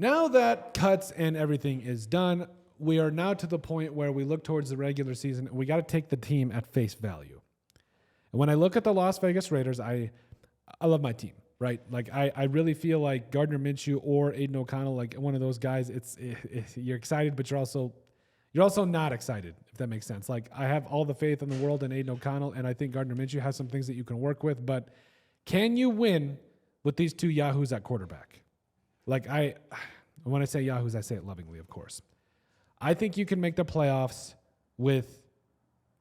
Now that cuts and everything is done, we are now to the point where we look towards the regular season. We got to take the team at face value. And when I look at the Las Vegas Raiders, I love my team, right? Like I really feel like Gardner Minshew or Aidan O'Connell, like one of those guys. You're excited, but you're also not excited, if that makes sense. Like I have all the faith in the world in Aidan O'Connell, and I think Gardner Minshew has some things that you can work with. But can you win with these two yahoos at quarterback? Like when I say yahoos, I say it lovingly, of course. I think you can make the playoffs with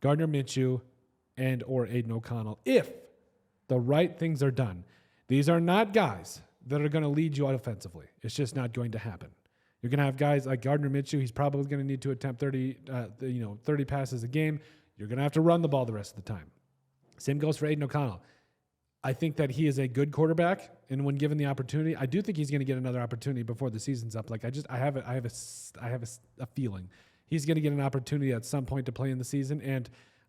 Gardner Minshew and or Aidan O'Connell if the right things are done. These are not guys that are going to lead you out offensively. It's just not going to happen. You're going to have guys like Gardner Minshew. He's probably going to need to attempt 30 passes a game. You're going to have to run the ball the rest of the time. Same goes for Aidan O'Connell. I think that he is a good quarterback, and when given the opportunity, I do think he's going to get another opportunity before the season's up. Like I have a feeling he's going to get an opportunity at some point to play in the season, and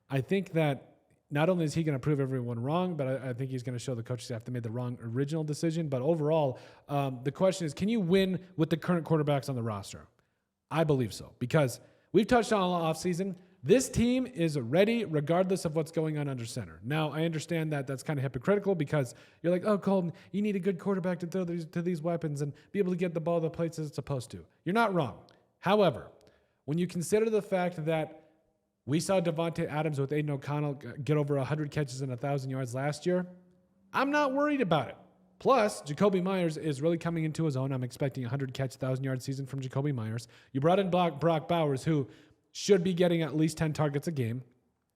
I think that not only is he going to prove everyone wrong, but I think he's going to show the coaching staff they made the wrong original decision. But overall, the question is, can you win with the current quarterbacks on the roster? I believe so, because we've touched on all offseason. This team is ready regardless of what's going on under center. Now, I understand that that's kind of hypocritical because you're like, oh, Colton, you need a good quarterback to throw to these weapons and be able to get the ball the places it's supposed to. You're not wrong. However, when you consider the fact that we saw Devontae Adams with Aidan O'Connell get over 100 catches and 1,000 yards last year, I'm not worried about it. Plus, Jacoby Myers is really coming into his own. I'm expecting a 100-catch, 1,000-yard season from Jacoby Myers. You brought in Brock Bowers, who should be getting at least 10 targets a game.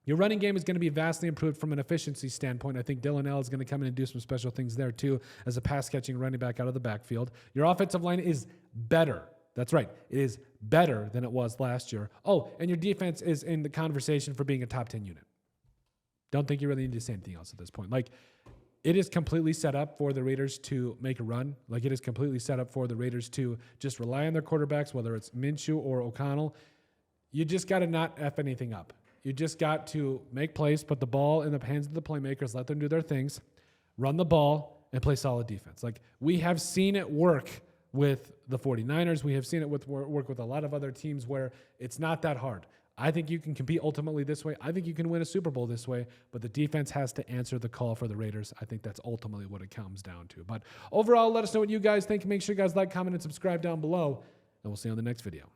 Your running game is going to be vastly improved from an efficiency standpoint. I think Dylan L is going to come in and do some special things there, too, as a pass-catching running back out of the backfield. Your offensive line is better. That's right. It is better than it was last year. Oh, and your defense is in the conversation for being a top 10 unit. Don't think you really need to say anything else at this point. Like, it is completely set up for the Raiders to make a run. Like, it is completely set up for the Raiders to just rely on their quarterbacks, whether it's Minshew or O'Connell. You just got to not F anything up. You just got to make plays, put the ball in the hands of the playmakers, let them do their things, run the ball, and play solid defense. Like, we have seen it work with the 49ers. We have seen it work with a lot of other teams where it's not that hard. I think you can compete ultimately this way. I think you can win a Super Bowl this way, but the defense has to answer the call for the Raiders. I think that's ultimately what it comes down to. But overall, let us know what you guys think. Make sure you guys like, comment, and subscribe down below, and we'll see you on the next video.